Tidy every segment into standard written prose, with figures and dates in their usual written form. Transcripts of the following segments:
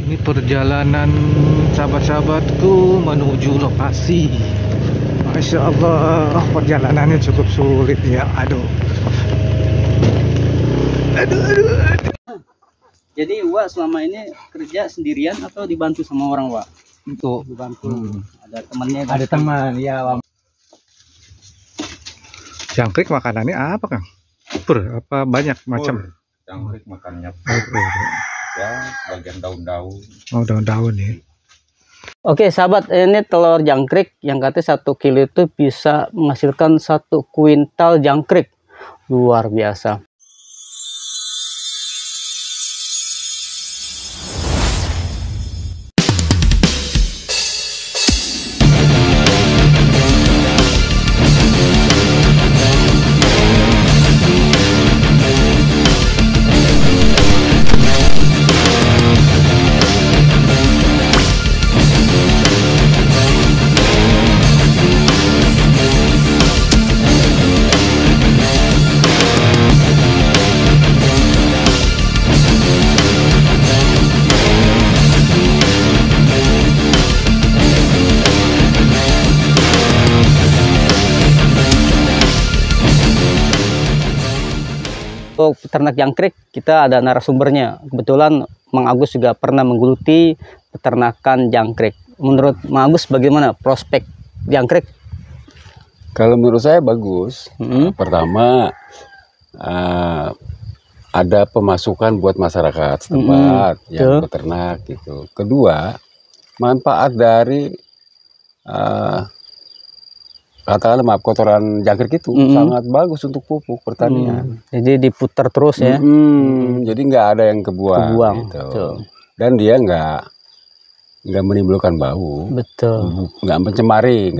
Ini perjalanan sahabat-sahabatku menuju lokasi. Masya Allah, perjalanannya cukup sulit ya. Aduh. Jadi Wak selama ini kerja sendirian atau dibantu sama orang Wak? Untuk Dibantu. Ada temannya? ada teman ya. Jangkrik makanannya apa, Kang? Apa banyak macam? Jangkrik makannya Oh, ya bagian daun-daun. oh, daun-daun ya. Oke sahabat, ini telur jangkrik yang katanya 1 kilo itu bisa menghasilkan 1 kuintal jangkrik. Luar biasa. Untuk peternak jangkrik kita ada narasumbernya. Kebetulan Mang Agus juga pernah menggeluti peternakan jangkrik. Menurut Mang Agus bagaimana prospek jangkrik? Kalau menurut saya bagus. Pertama ada pemasukan buat masyarakat setempat yang peternak gitu. Kedua, manfaat dari katakanlah maaf kotoran jangkrik itu sangat bagus untuk pupuk pertanian. Jadi diputar terus ya. Jadi nggak ada yang kebuang gitu. Betul. Dan dia nggak menimbulkan bau. Betul. Nggak mencemari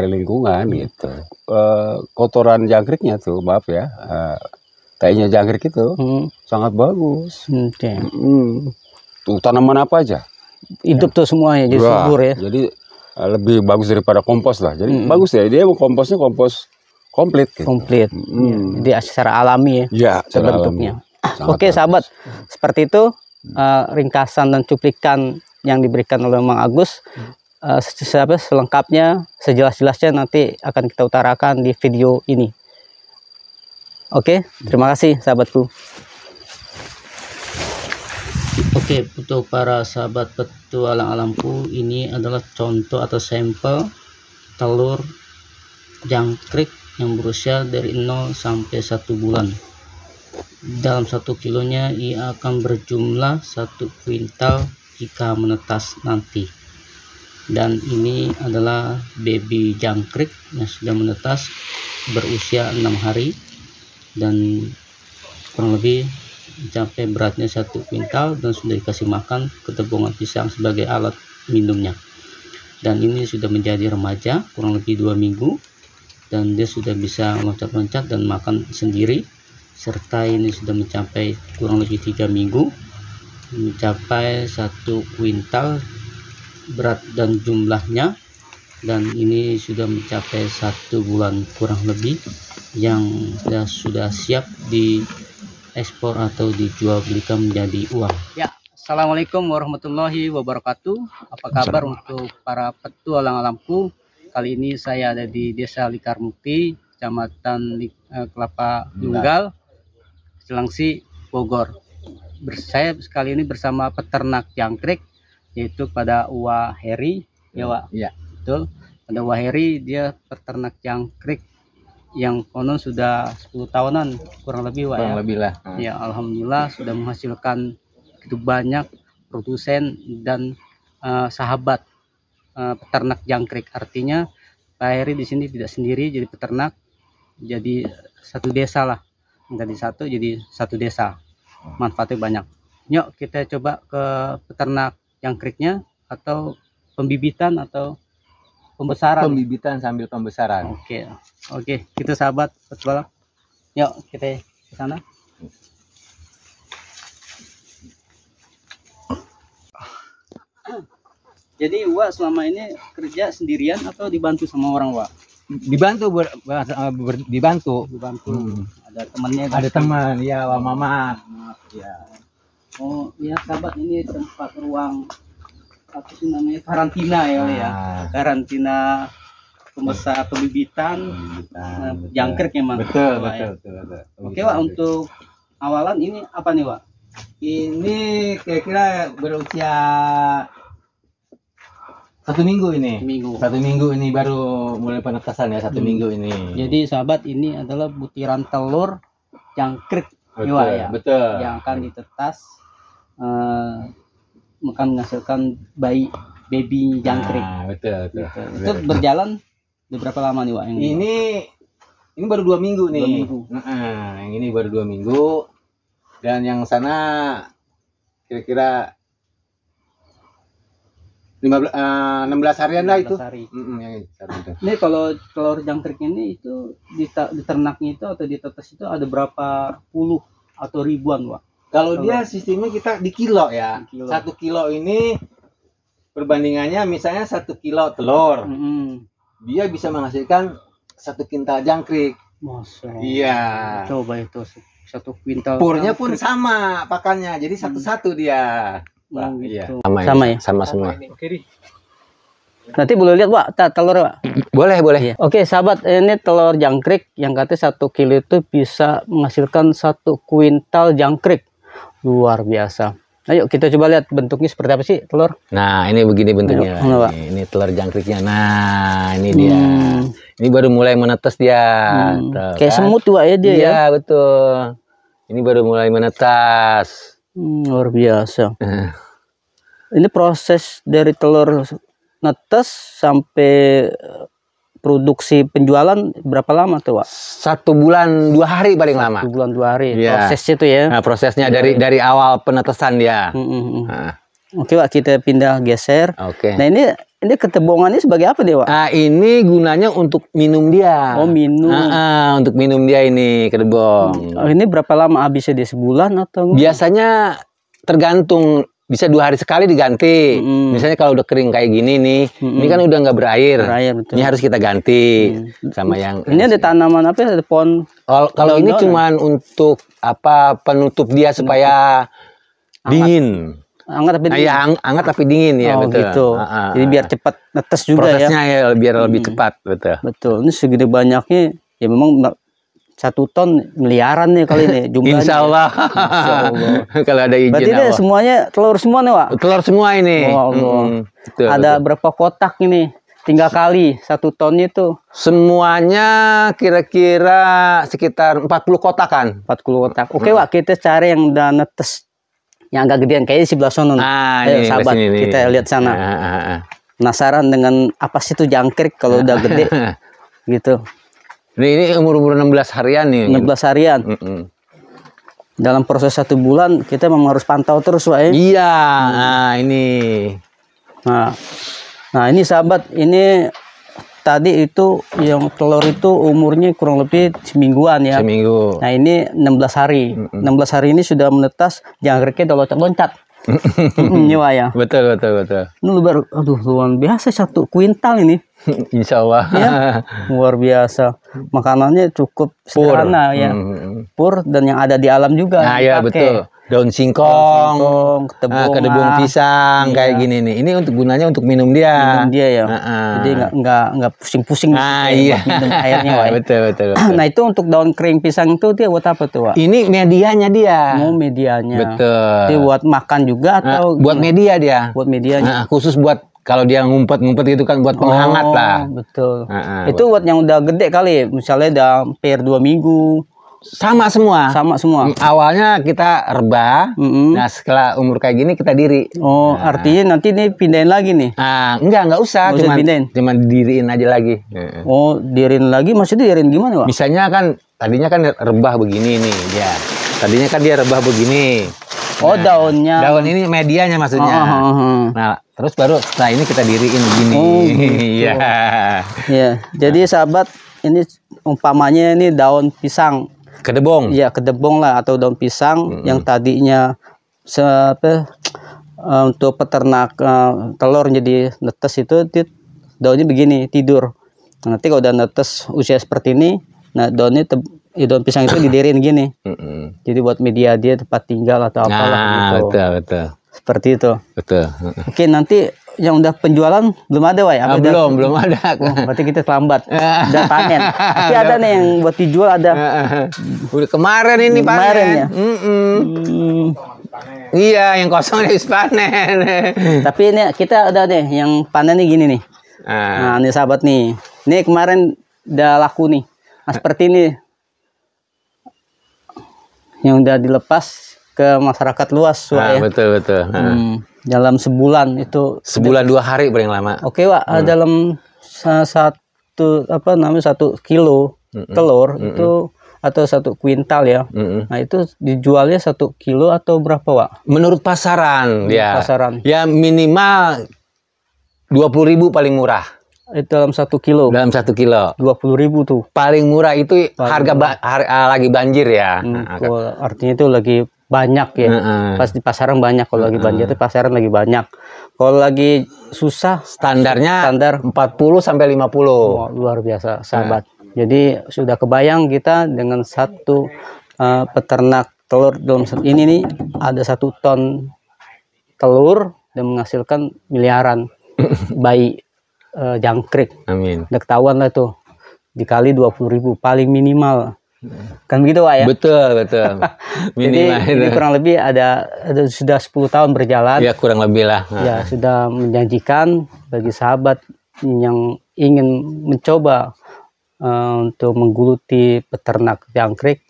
lingkungan gitu. Kotoran jangkriknya tuh maaf ya, tainya jangkrik itu sangat bagus. Tuh tanaman apa aja Hidup tuh semuanya jadi subur ya. Jadi lebih bagus daripada kompos lah. Jadi bagus ya, dia komposnya kompos komplit gitu. Komplit. Jadi secara alami ya, terbentuknya. Oke sahabat, seperti itu ringkasan dan cuplikan yang diberikan oleh Mang Agus. Selengkapnya, sejelas-jelasnya nanti akan kita utarakan di video ini. Oke, terima kasih sahabatku. Oke, untuk para sahabat petualang alamku, ini adalah contoh atau sampel telur jangkrik yang berusia dari 0 sampai 1 bulan. Dalam 1 kilonya ia akan berjumlah 1 kuintal jika menetas nanti. Dan ini adalah baby jangkrik yang sudah menetas berusia 6 hari dan kurang lebih mencapai beratnya 1 kuintal dan sudah dikasih makan ketepung pisang sebagai alat minumnya. Dan ini sudah menjadi remaja kurang lebih 2 minggu dan dia sudah bisa loncat-loncat dan makan sendiri, serta ini sudah mencapai kurang lebih 3 minggu mencapai 1 kuintal berat dan jumlahnya, dan ini sudah mencapai 1 bulan kurang lebih yang sudah siap di ekspor atau dijual belikan menjadi uang. Ya, assalamualaikum warahmatullahi wabarakatuh. Apa kabar untuk para petualang alamku? Kali ini saya ada di Desa Likarmukti, Kecamatan Kelapa Nunggal, Cilengsi, Bogor. Saya kali ini bersama peternak jangkrik, yaitu pada Wak Heri, ya Wak? Iya, betul. Pada Wak Heri dia peternak jangkrik yang konon sudah 10 tahunan kurang lebih Wak, kurang lebih lah. Ya, alhamdulillah sudah menghasilkan begitu banyak produsen dan sahabat peternak jangkrik. Artinya Pak Heri di sini tidak sendiri jadi peternak, jadi satu desa lah, menjadi satu, jadi satu desa, manfaatnya banyak. Yuk kita coba ke peternak jangkriknya atau pembibitan atau pembesaran. Pembibitan sambil pembesaran. Oke, kita sahabat petualang. Yuk kita ke sana. Jadi Wak selama ini kerja sendirian atau dibantu sama orang Wak? Dibantu, dibantu. Ada temannya? Ada teman, ya Wak Mamat. Ya. Oh iya sahabat, ini tempat ruang apa sih namanya, karantina ya, ya. Karantina pembesar pembibitan jangkrik memang. Betul, Wak, betul, ya. betul, betul. Oke Wak, untuk awalan ini apa nih Wak? Ini kira-kira berusia 1 minggu ini. Minggu. 1 minggu ini baru mulai penetasan ya, 1 minggu ini. Jadi sahabat, ini adalah butiran telur jangkrik betul, ya, betul. yang akan ditetas, akan menghasilkan baby jangkrik. Nah, betul, betul. Gitu. Itu berjalan berapa lama nih Wak? Ini baru 2 minggu nih. 2 minggu. Nah, yang ini baru 2 minggu. Dan yang sana kira-kira 16 harian lah itu. 16 hari. Yang itu. Ini kalau telur jangkrik ini itu di ternaknya itu atau ditetes itu ada berapa puluh atau ribuan Wak? Kalau dia sistemnya kita di kilo ya. Di kilo. 1 kilo ini perbandingannya misalnya 1 kilo telur. Dia bisa menghasilkan 1 kintal jangkrik. Masya Allah. Iya. Coba itu 1 kuintal. Purnya pun sama pakannya. Jadi satu-satu dia. Pak, gitu. Iya. Sama ya? Sama semua. Nanti boleh lihat Wak, telur Wak. Boleh, boleh. Iya. Oke sahabat, ini telur jangkrik yang katanya 1 kilo itu bisa menghasilkan 1 kuintal jangkrik. Luar biasa. Ayo kita coba lihat bentuknya seperti apa sih telur. Nah, ini begini bentuknya. Ayo, Ini telur jangkriknya. Nah, ini dia. Ini baru mulai menetes dia. Tuh, kayak kan? semut Wak ya dia ya. Iya, betul. Ini baru mulai menetas. Luar biasa. Ini proses dari telur netes sampai produksi penjualan berapa lama tuh Wak? 1 bulan 2 hari paling lama. 1 bulan 2 hari. Iya. Prosesnya itu ya. Nah, prosesnya dari awal penetesan dia. Nah. Oke Wak, kita pindah geser. Oke. Nah ini ketebongannya sebagai apa nih Wak? Nah, ini gunanya untuk minum dia. Oh, minum. Untuk minum dia ini kedebong. Oh, ini berapa lama habisnya, di sebulan atau? Biasanya tergantung, bisa 2 hari sekali diganti. Misalnya kalau udah kering kayak gini nih, ini kan udah nggak berair. Betul. Ini harus kita ganti sama yang. Ini ada tanaman apa? Ada pohon. Kalau ini cuman untuk apa, penutup dia supaya dingin. Hangat tapi dingin. Ya, hangat tapi dingin ya, Oh, betul. gitu. Jadi biar cepat netes juga prosesnya ya. biar lebih cepat, betul. Betul. Ini segede banyaknya ya, memang 1 ton miliaran nih kali ini jumlahnya. Insya Allah. Insya Allah. Kalau ada izin. Berarti ini semuanya telur semua nih Wak? Telur semua ini. Oh, Allah. Betul, ada berapa kotak ini? 3 kali 1 ton itu. Semuanya kira-kira sekitar 40 kotakan. 40 kotak. Oke Wak, kita cari yang udah netes, yang agak gedean kayaknya di sebelah sana. Nah, ayo ini sahabat, sini, kita lihat sana. Penasaran dengan apa sih itu jangkrik kalau udah gede gitu. Ini umur 16 harian nih. 16 harian. Dalam proses 1 bulan kita memang harus pantau terus Wak ya. Iya. Nah, ini. Nah ini sahabat, ini tadi itu yang telur itu umurnya kurang lebih semingguan ya. Seminggu. Nah ini 16 hari. 16 hari ini sudah menetas, jangkriknya udah loncat-loncat. Ini Wak ya. Betul. Ini luar biasa 1 kuintal ini. Insya Allah. Ya, luar biasa. Makanannya cukup sederhana ya. Pur dan yang ada di alam juga. Nah ya betul. Daun singkong, kedebong pisang, kayak gini nih. Ini untuk gunanya untuk minum dia. Minum dia ya. Jadi nggak pusing-pusing. Iya. Minum airnya Wak. Betul. Nah itu untuk daun kering pisang itu dia buat apa tuh Wak? Ini medianya dia. Oh medianya. Betul. Dia buat makan juga atau? Buat media dia. Buat medianya. Khusus buat kalau dia ngumpet-ngumpet gitu kan, buat penghangat lah. Betul. Itu buat yang udah gede kali, misalnya udah hampir 2 minggu. Sama semua. Awalnya kita rebah. Nah setelah umur kayak gini kita diri. Oh artinya nanti nih pindahin lagi nih? Enggak usah. Cuma diriin aja lagi. Oh diriin lagi, maksudnya diriin gimana Wak? Misalnya kan tadinya kan rebah begini nih dia. Tadinya kan dia rebah begini. Oh daunnya. Daun ini medianya maksudnya. Nah terus baru setelah ini kita diriin begini. Iya. Iya. Jadi sahabat, ini umpamanya ini daun pisang. Kedebong. Iya, kedebong lah atau daun pisang yang tadinya untuk peternak telur jadi netes itu daunnya begini tidur. Nanti kalau udah netes usia seperti ini, nah daunnya daun pisang itu didirin gini. Jadi buat media dia tempat tinggal atau apalah gitu. Betul. Seperti itu. Betul. Oke, nanti yang udah penjualan belum ada, Wak? Belum ada. Berarti kita terlambat. Udah panen. Tapi ada nih yang buat dijual ada. Udah kemarin ini panen. Kemarin ya. Iya, yang kosong habis panen. Tapi ini kita ada nih yang panen nih gini nih. Nah, ini sahabat nih. Ini kemarin udah laku nih. Nah, seperti ini. Yang udah dilepas ke masyarakat luas, Wak, ya. Betul. Dalam sebulan itu. Sebulan 2 hari paling lama. Oke, Wak. Dalam 1 kilo telur itu atau 1 kuintal ya. Nah, itu dijualnya 1 kilo atau berapa, Wak? Menurut pasaran, Pasaran. Ya minimal 20.000 paling murah. Itu dalam 1 kilo. Dalam 1 kilo. 20.000 tuh. Paling murah itu harga lagi banjir ya. Artinya itu lagi banyak ya. Pas di pasaran banyak, kalau lagi banjir itu pasaran lagi banyak. Kalau lagi susah standar 40 sampai 50. Oh, luar biasa, sahabat. Jadi sudah kebayang kita dengan satu peternak telur dalam ini nih ada 1 ton telur dan menghasilkan miliaran bayi jangkrik. Amin. Udah ketahuan lah tuh, dikali 20.000 paling minimal. Kan begitu, Wak, ya? Betul. Jadi ini kurang lebih ada sudah 10 tahun berjalan. Ya, kurang lebih lah. Ya, sudah menjanjikan bagi sahabat yang ingin mencoba untuk menggeluti peternak jangkrik,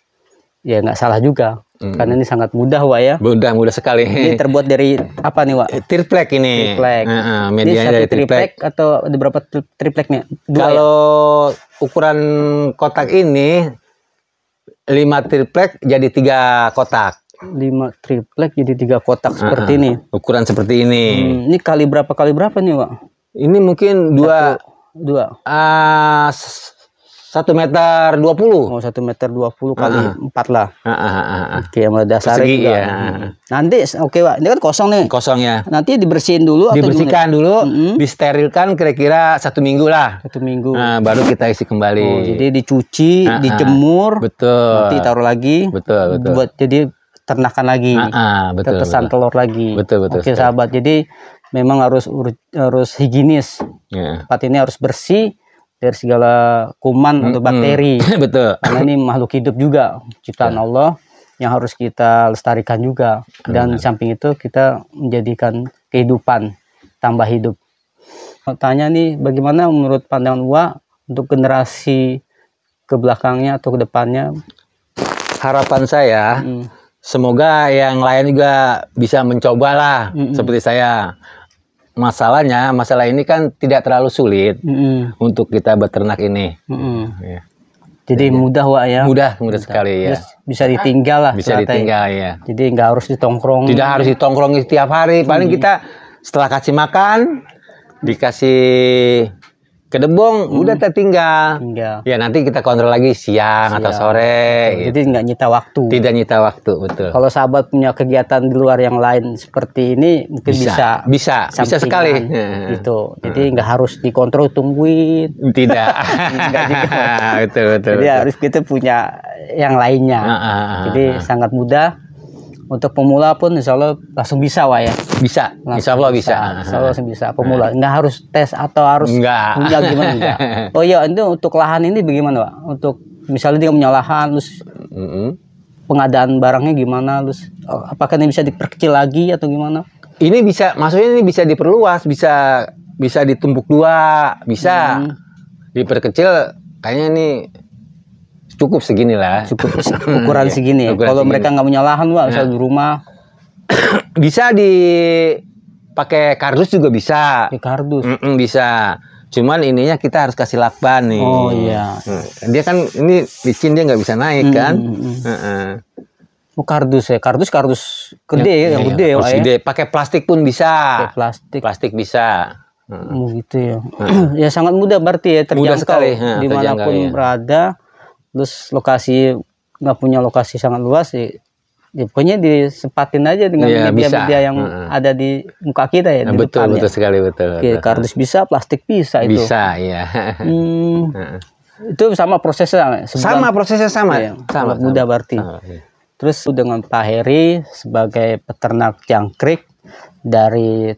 ya nggak salah juga. Karena ini sangat mudah, Wak, ya. Mudah sekali. Ini terbuat dari apa nih, Wak? Triplek ini. Triplek. Medianya ini dari triplek. Atau ada berapa tripleknya? 2 kalau ukuran kotak ini 5 triplek jadi 3 kotak. 5 triplek jadi 3 kotak seperti ini. Ukuran seperti ini. Ini kali berapa nih, Wak? Ini mungkin 2 1,20 meter. Oh, 1,20 meter kali 4 lah. Oke, sama dasarnya persegi, juga. ya. Nanti oke, Wak. Ini kan kosong nih. Kosong ya. Nanti dibersihin dulu atau dibersihkan dulu, disterilkan kira-kira 1 minggu lah. 1 minggu. Nah, baru kita isi kembali. Oh, jadi dicuci, dijemur. Betul. Nanti taruh lagi. Betul. Buat jadi ternakan lagi. Betul. Tetesan telur lagi. Betul. Oke, sahabat. Jadi memang harus higienis. Ya. Tempat ini harus bersih dari segala kuman atau bakteri. Betul. Karena ini makhluk hidup juga, ciptaan Allah yang harus kita lestarikan juga. Dan di samping itu kita menjadikan kehidupan, tambah hidup. Tanya nih, bagaimana menurut pandangan Wak untuk generasi ke belakangnya atau ke depannya? Harapan saya, semoga yang lain juga bisa mencobalah seperti saya. Masalah ini kan tidak terlalu sulit untuk kita beternak ini. Ya. Jadi mudah, Wak, ya. Mudah sekali ya. Terus bisa ditinggal lah. Bisa ditinggal ya. Jadi nggak harus ditongkrong. Tidak harus ditongkrongi setiap hari. Paling kita setelah kasih makan, dikasih kedebong, udah tertinggal. Ya nanti kita kontrol lagi siang atau sore. Jadi nggak nyita waktu. Tidak nyita waktu, betul. Kalau sahabat punya kegiatan di luar yang lain seperti ini, mungkin bisa sekali. Gitu. Jadi nggak harus dikontrol, tungguin. Tidak. betul. Jadi harus kita punya yang lainnya. Jadi sangat mudah. Untuk pemula pun insya Allah langsung bisa, Wak, ya. Bisa, insya Allah bisa. Insya Allah langsung bisa. Pemula nggak harus tes atau harus punya gimana enggak. Oh iya, itu untuk lahan ini bagaimana, Wak? Untuk misalnya dia punya lahan, terus pengadaan barangnya gimana, terus apakah ini bisa diperkecil lagi atau gimana? Ini bisa, maksudnya ini bisa diperluas, bisa ditumpuk 2, bisa diperkecil. Kayaknya ini cukup segini lah. Cukup ukuran segini. Kalau mereka nggak punya lahan, Wak, misalnya di rumah, bisa dipakai kardus juga bisa. Kardus. Bisa. Cuman ininya kita harus kasih lakban nih. Oh iya. Dia kan ini licin, dia nggak bisa naik kan. Oh, kardus ya. Kardus gede yang gede ya. Gede. Pakai plastik pun bisa. Plastik bisa. Gitu ya. Ya sangat mudah berarti ya, terjangkau. Mudah sekali. Dimanapun berada. Terus lokasi nggak punya lokasi sangat luas ya, pokoknya disempatin aja dengan media-media yang ada di muka kita ya. Betul sekali, betul. Oke, kardus bisa, plastik bisa itu. Bisa, ya. Itu sama prosesnya. Sama prosesnya sama. Iya, sama mudah berarti. Iya. Terus dengan Pak Heri sebagai peternak jangkrik dari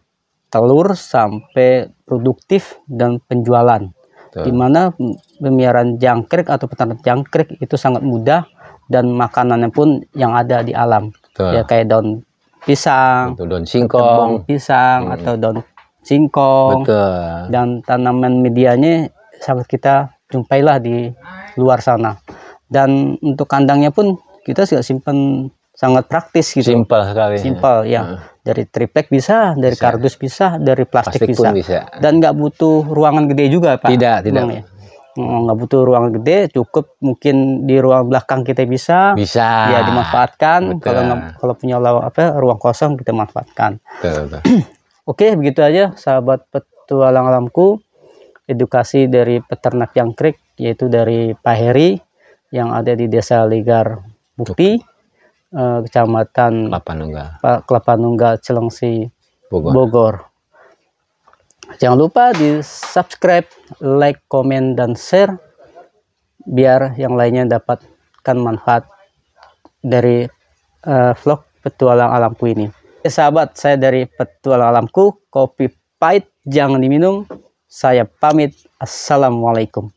telur sampai produktif dan penjualan. Di mana pemeliharaan jangkrik atau peternak jangkrik itu sangat mudah dan makanannya pun yang ada di alam. Ya kayak daun pisang, Daun singkong, pisang atau daun singkong. Dan tanaman medianya sangat kita jumpailah di luar sana. Dan untuk kandangnya pun kita juga simpan sangat praktis gitu. simpel sekali. Simpel ya. Dari triplek bisa, dari kardus bisa, dari plastik Plastik pun bisa. bisa. Dan nggak butuh ruangan gede juga, Pak. Tidak. Ya. Nggak butuh ruangan gede, cukup mungkin di ruang belakang kita bisa. Ya dimanfaatkan. Kalau punya ruang kosong kita manfaatkan. Oke, begitu aja sahabat petualang alamku. Edukasi dari peternak jangkrik yaitu dari Pak Heri yang ada di Desa Ligar Bukti, Kecamatan Kelapa Nunggal, Cilengsi, Bogor. Jangan lupa di subscribe, like, komen, dan share biar yang lainnya dapatkan manfaat dari vlog petualang alamku ini. Sahabat, saya dari petualang alamku, kopi pahit jangan diminum. Saya pamit. Assalamualaikum.